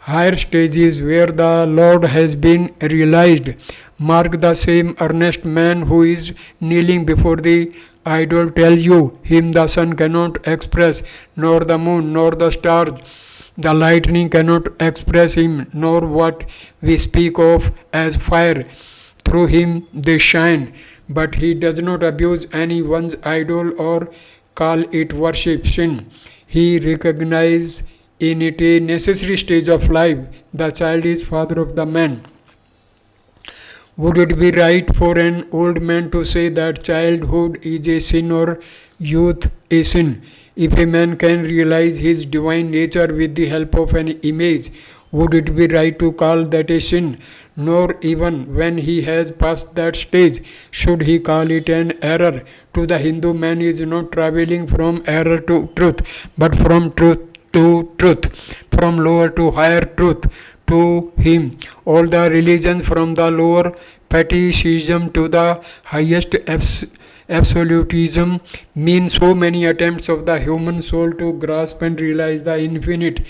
higher stage is where the Lord has been realized. Mark the same earnest man who is kneeling before the idol tells you him the sun cannot express, nor the moon, nor the stars. The lightning cannot express him, nor what we speak of as fire. Through him they shine, but he does not abuse anyone's idol or call it worship sin. He recognizes in it a necessary stage of life. The child is father of the man. Would it be right for an old man to say that childhood is a sin or youth a sin? If a man can realize his divine nature with the help of an image, would it be right to call that a sin? Nor even when he has passed that stage should he call it an error. To the Hindu, man is not traveling from error to truth, but from truth to truth, from lower to higher truth. To him, all the religions from the lower fetishism to the highest Absolutism means so many attempts of the human soul to grasp and realize the infinite,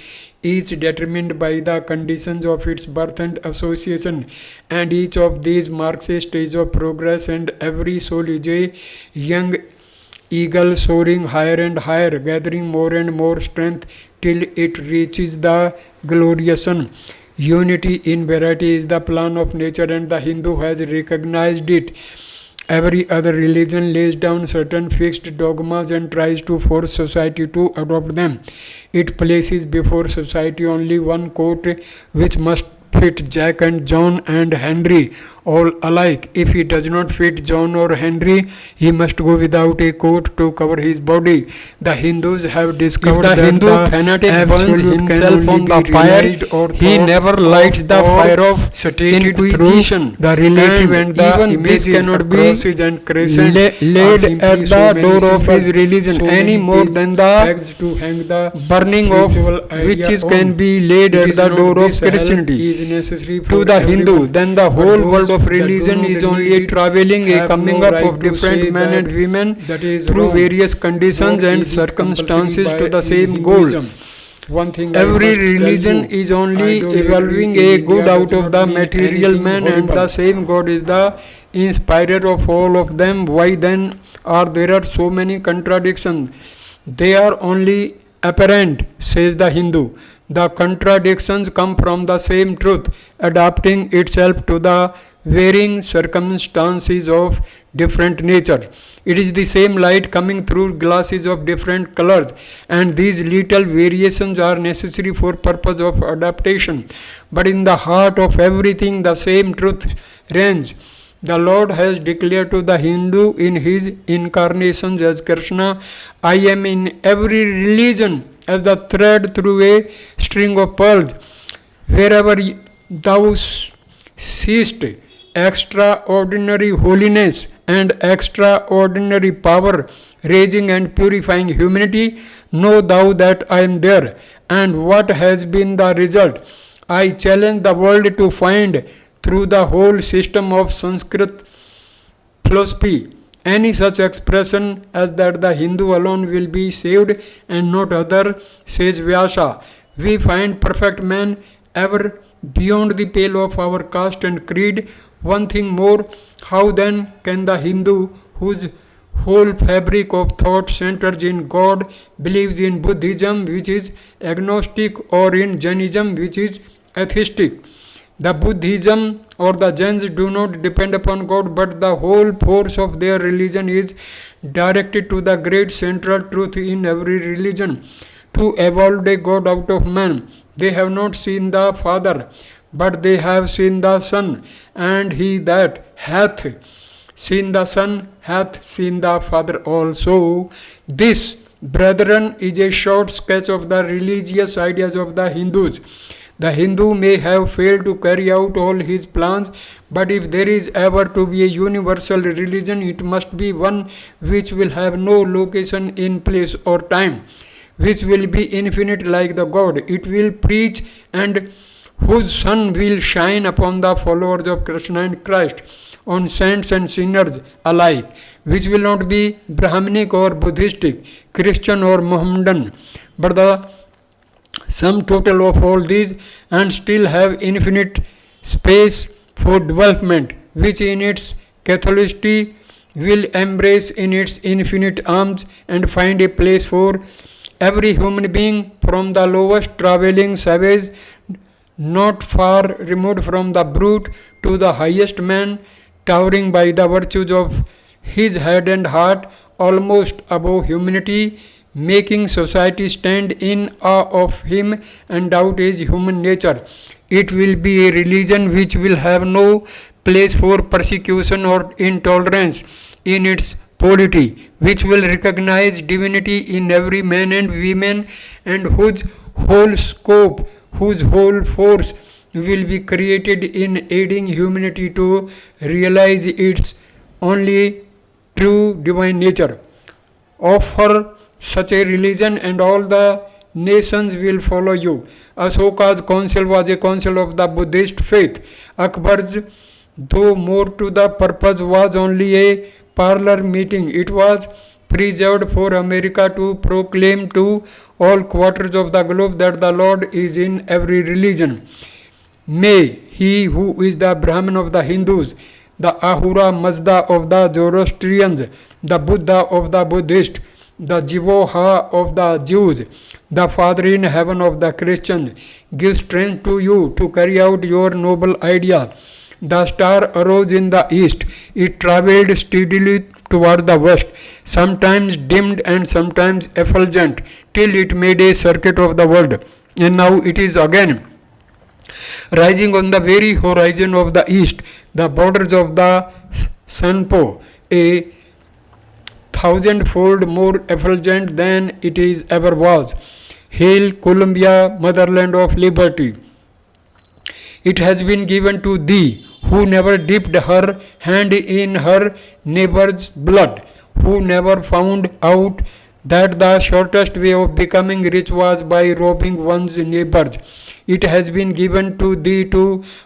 each determined by the conditions of its birth and association, and each of these marks a stage of progress, and every soul is a young eagle soaring higher and higher, gathering more and more strength till it reaches the glorious sun. Unity in variety is the plan of nature, and the Hindu has recognized it. Every other religion lays down certain fixed dogmas and tries to force society to adopt them. It places before society only one coat which must fit Jack and John and Henry all alike. If he does not fit John or Henry, he must go without a coat to cover his body. The Hindus have discovered If the that Hindu the fanatic burns absolute can himself only on the be fire, realized or he thought never lights of the or fire of stated Inquisition. through the relative, and the even this images cannot be crosses and crescent are laid simply at so the many door of symbols, his religion so any many more than the pegs to hang the burning of spiritual which idea is can on. be laid It at is the not door of this help Christianity. is necessary To for the Hindu, everyone, then the but whole those world of that do religion not is need only a it traveling, a have coming no up right of to different say men and that women that is through wrong. various conditions What and is it compulsory circumstances by to the in same goal. Hinduism? One thing I Every must tell religion you, is only idolatry evolving in a India good does out of not the mean material anything man, and the horrible. same God is the inspirer of all of them. Why then there are so many contradictions? They are only apparent, says the Hindu. The contradictions come from the same truth, adapting itself to the varying circumstances of different nature. It is the same light coming through glasses of different colors, and these little variations are necessary for purpose of adaptation. But in the heart of everything, the same truth reigns. The Lord has declared to the Hindu in his incarnations as Krishna, I am in every religion as the thread through a string of pearls. Wherever thou seest extraordinary holiness and extraordinary power, raising and purifying humanity, know thou that I am there. And what has been the result? I challenge the world to find through the whole system of Sanskrit philosophy any such expression as that the Hindu alone will be saved and not other, says Vyasa. We find perfect man ever beyond the pale of our caste and creed. One thing more, how then can the Hindu, whose whole fabric of thought centers in God, believes in Buddhism, which is agnostic, or in Jainism, which is atheistic? The Buddhism or the Jains do not depend upon God, but the whole force of their religion is directed to the great central truth in every religion, to evolve a God out of man. They have not seen the Father, but they have seen the Son, and he that hath seen the Son hath seen the Father also. This, brethren, is a short sketch of the religious ideas of the Hindus. The Hindu may have failed to carry out all his plans, but if there is ever to be a universal religion, it must be one which will have no location in place or time, which will be infinite like the God. It will preach, and whose sun will shine upon the followers of Krishna and Christ, on saints and sinners alike, which will not be Brahminic or Buddhistic, Christian or Mohammedan, but the sum total of all these, and still have infinite space for development, which in its Catholicity will embrace in its infinite arms and find a place for every human being, from the lowest traveling savage not far removed from the brute to the highest man, towering by the virtues of his head and heart almost above humanity, making society stand in awe of him and doubt his human nature. It will be a religion which will have no place for persecution or intolerance in its polity, which will recognize divinity in every man and woman, and whose whole scope, whose whole force will be created in aiding humanity to realize its only true divine nature. Offer such a religion, and all the nations will follow you. Ashoka's council was a council of the Buddhist faith. Akbar's, though more to the purpose, was only a parlor meeting. It was preserved for America to proclaim to all quarters of the globe that the Lord is in every religion. May he who is the Brahman of the Hindus, the Ahura Mazda of the Zoroastrians, the Buddha of the Buddhists, the Jehovah of the Jews, the Father in heaven of the Christians, give strength to you to carry out your noble idea. The star arose in the east. It travelled steadily toward the west, sometimes dimmed and sometimes effulgent, till it made a circuit of the world. And now it is again rising on the very horizon of the east, the borders of the Sanpo, a thousandfold more effulgent than it is ever was. Hail, Columbia, motherland of liberty! It has been given to thee, who never dipped her hand in her neighbor's blood, who never found out that the shortest way of becoming rich was by robbing one's neighbors. It has been given to thee to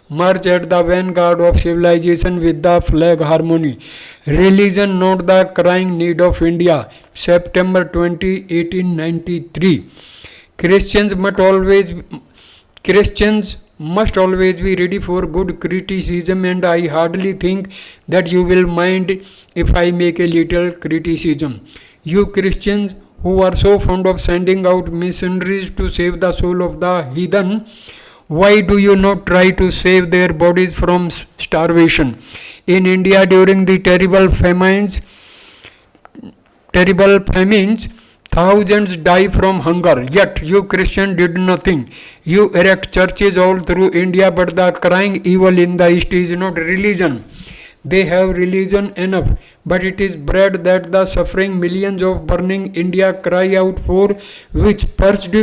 march at the vanguard of civilization with the flag harmony. Religion, not the crying need of India. September 20, 1893. Christians must always be ready for good criticism, and I hardly think that you will mind if I make a little criticism. You Christians who are so fond of sending out missionaries to save the soul of the heathen, why do you not try to save their bodies from starvation? In India during the terrible famines, thousands die from hunger, yet you Christians did nothing. You erect churches all through India, but the crying evil in the East is not religion. They have religion enough, but it is bread that the suffering millions of burning India cry out for, which parched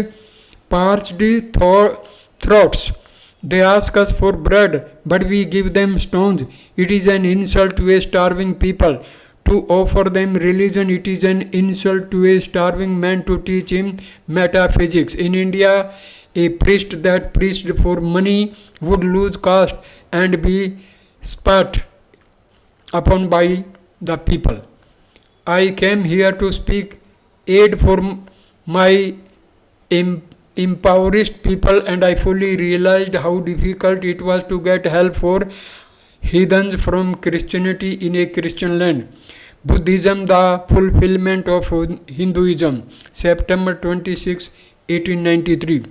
throats. They ask us for bread, but we give them stones. It is an insult to a starving people to offer them religion. It is an insult to a starving man to teach him metaphysics. In India, a priest that preached for money would lose caste and be spat upon by the people. I came here to speak aid for my impoverished people, and I fully realized how difficult it was to get help for heathens from Christianity in a Christian land. Buddhism, the fulfillment of Hinduism. September 26, 1893.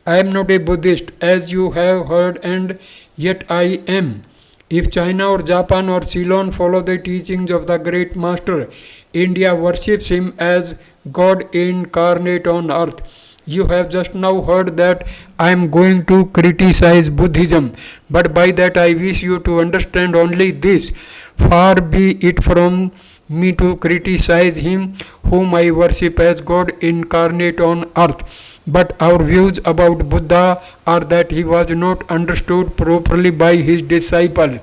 I am not a Buddhist, as you have heard, and yet I am. If China or Japan or Ceylon follow the teachings of the great master, India worships him as God incarnate on earth. You have just now heard that I am going to criticize Buddhism, but by that I wish you to understand only this: far be it from me to criticize him whom I worship as God incarnate on earth. But our views about Buddha are that he was not understood properly by his disciples.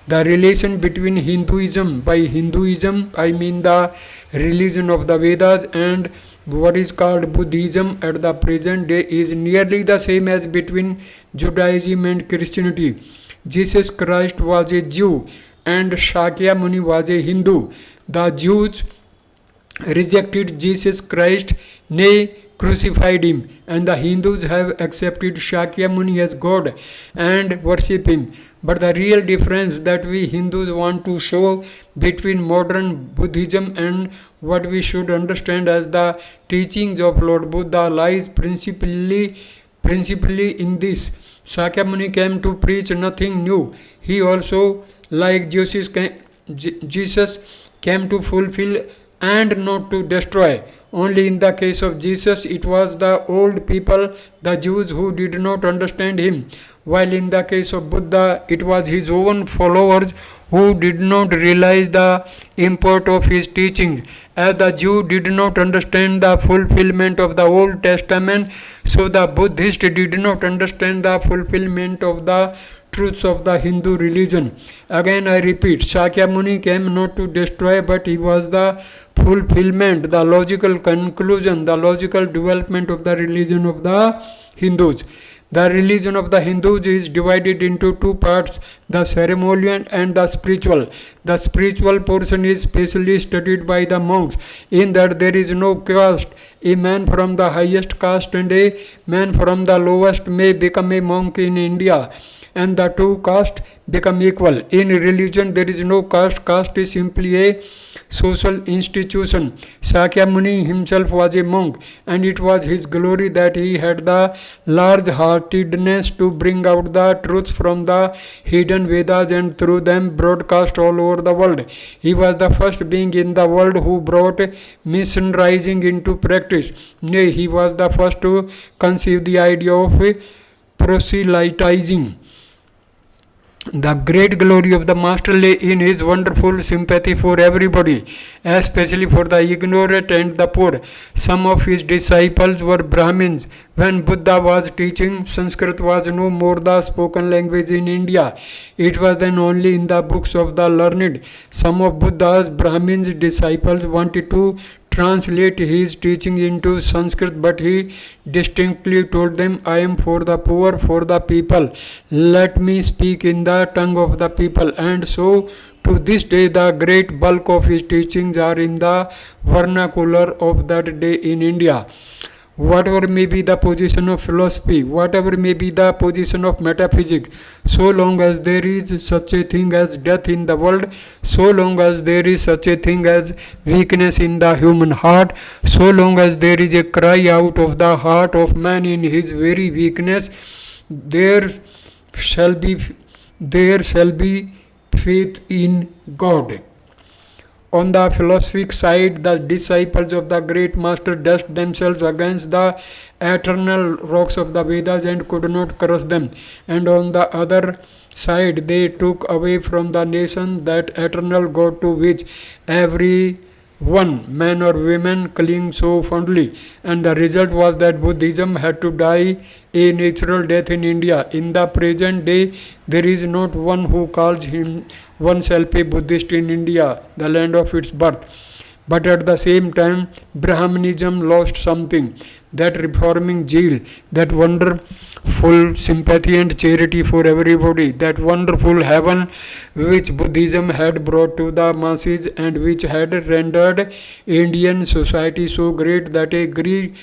The relation between Hinduism, by Hinduism I mean the religion of the Vedas, and what is called Buddhism at the present day is nearly the same as between Judaism and Christianity. Jesus Christ was a Jew and Shakya Muni was a Hindu. The Jews rejected Jesus Christ, nay, crucified him, and the Hindus have accepted Shakya Muni as God and worship him. But the real difference that we Hindus want to show between modern Buddhism and what we should understand as the teachings of Lord Buddha lies principally in this. Shakya Muni came to preach nothing new. He also, like Jesus, came to fulfill and not to destroy. Only in the case of Jesus, it was the old people, the Jews, who did not understand him, while in the case of Buddha, it was his own followers who did not realize the import of his teachings. As the Jew did not understand the fulfillment of the Old Testament, so the Buddhist did not understand the fulfillment of the truths of the Hindu religion. Again I repeat, Shakya Muni came not to destroy, but he was the fulfillment, the logical conclusion, the logical development of the religion of the Hindus. The religion of the Hindus is divided into two parts, the ceremonial and the spiritual. The spiritual portion is specially studied by the monks, in that there is no caste. A man from the highest caste and a man from the lowest may become a monk in India, and the two castes become equal. In religion, there is no caste. Caste is simply a social institution. Sakyamuni himself was a monk, and it was his glory that he had the large heartedness to bring out the truth from the hidden Vedas and through them broadcast all over the world. He was the first being in the world who brought mission rising into practice. Nay, he was the first to conceive the idea of proselytizing. The great glory of the Master lay in his wonderful sympathy for everybody, especially for the ignorant and the poor. Some of his disciples were Brahmins. When Buddha was teaching, Sanskrit was no more the spoken language in India. It was then only in the books of the learned. Some of Buddha's Brahmins disciples wanted to translate his teaching into Sanskrit, but he distinctly told them, I am for the poor, for the people. Let me speak in the tongue of the people. And so, to this day, the great bulk of his teachings are in the vernacular of that day in India. Whatever may be the position of philosophy, whatever may be the position of metaphysics, so long as there is such a thing as death in the world, so long as there is such a thing as weakness in the human heart, so long as there is a cry out of the heart of man in his very weakness, there shall be there shall be faith in God. On the philosophic side, the disciples of the great master dashed themselves against the eternal rocks of the Vedas and could not crush them. And on the other side, they took away from the nation that eternal God to which every one, man or women, cling so fondly. And the result was that Buddhism had to die a natural death in India. In the present day, there is not one who calls him oneself a Buddhist in India, the land of its birth. But at the same time, Brahmanism lost something, that reforming zeal, that wonderful sympathy and charity for everybody, that wonderful heaven which Buddhism had brought to the masses and which had rendered Indian society so great that a Greek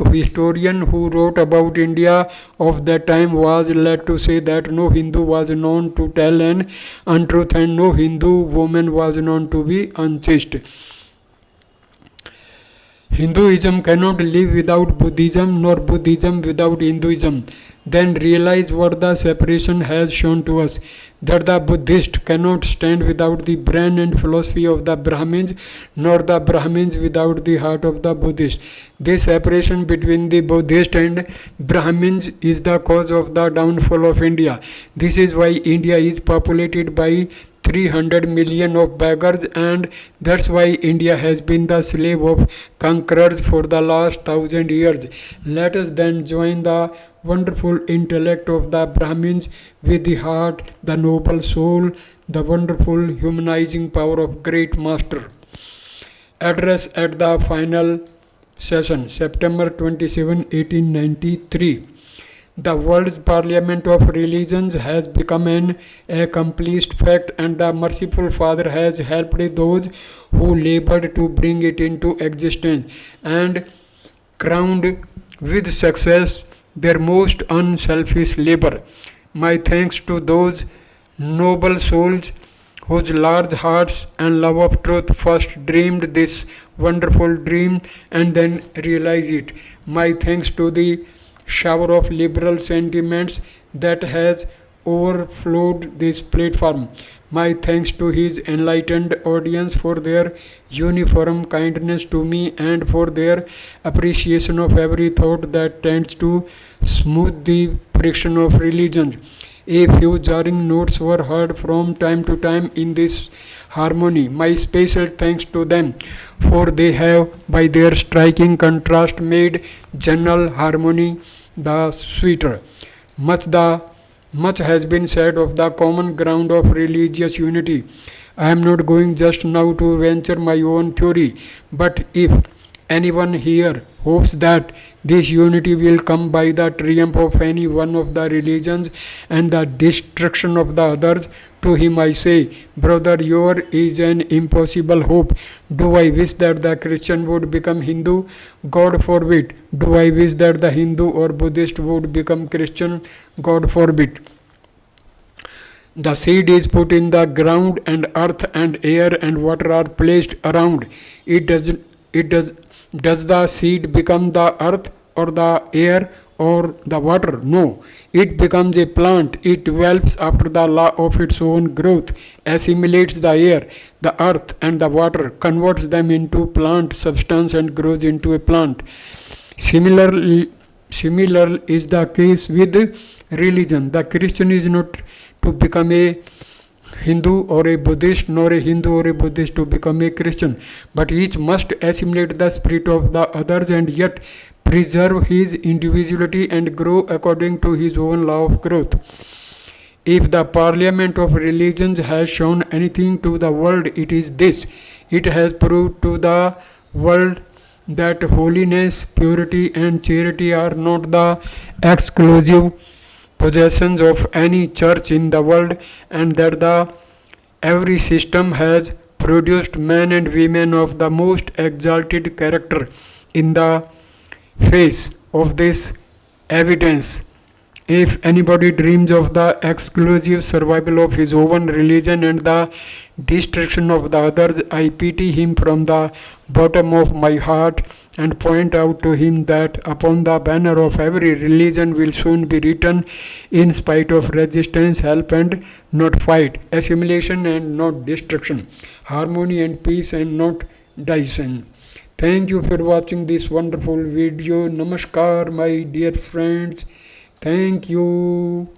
historian who wrote about India of that time was led to say that no Hindu was known to tell an untruth and no Hindu woman was known to be unchaste. Hinduism cannot live without Buddhism, nor Buddhism without Hinduism. Then realize what the separation has shown to us, that the Buddhist cannot stand without the brain and philosophy of the Brahmins, nor the Brahmins without the heart of the Buddhist. This separation between the Buddhist and Brahmins is the cause of the downfall of India. This is why India is populated by 300 million of beggars, and that's why India has been the slave of conquerors for the last 1000 years. Let us then join the wonderful intellect of the Brahmins with the heart, the noble soul, the wonderful humanizing power of great master. Address at the final session, September 27, 1893. The world's parliament of religions has become an accomplished fact, and the merciful Father has helped those who labored to bring it into existence and crowned with success their most unselfish labor. My thanks to those noble souls whose large hearts and love of truth first dreamed this wonderful dream and then realized it. My thanks to the shower of liberal sentiments that has overflowed this platform. My thanks to his enlightened audience for their uniform kindness to me and for their appreciation of every thought that tends to smooth the friction of religion. A few jarring notes were heard from time to time in this harmony. My special thanks to them, for they have, by their striking contrast, made general harmony the sweeter. Much has been said of the common ground of religious unity. I am not going just now to venture my own theory, but if Anyone here hopes that this unity will come by the triumph of any one of the religions and the destruction of the others? To him I say, brother, yours is an impossible hope. Do I wish that the Christian would become Hindu? God forbid. Do I wish that the Hindu or Buddhist would become Christian? God forbid. The seed is put in the ground, and earth and air and water are placed around. Does the seed become the earth or the air or the water? No. It becomes a plant. It develops after the law of its own growth, assimilates the air, the earth and the water, converts them into plant substance and grows into a plant. Similarly, similar is the case with religion. The Christian is not to become a Hindu or a Buddhist, nor a Hindu or a Buddhist to become a Christian, but each must assimilate the spirit of the others and yet preserve his individuality and grow according to his own law of growth. If the parliament of religions has shown anything to the world, it is this: it has proved to the world that holiness, purity, and charity are not the exclusive possessions of any church in the world, and that every system has produced men and women of the most exalted character. In the face of this evidence, if anybody dreams of the exclusive survival of his own religion and the destruction of the others, I pity him from the bottom of my heart and point out to him that upon the banner of every religion will soon be written, in spite of resistance, help and not fight, assimilation and not destruction, harmony and peace and not division. Thank you for watching this wonderful video. Namaskar, my dear friends. Thank you.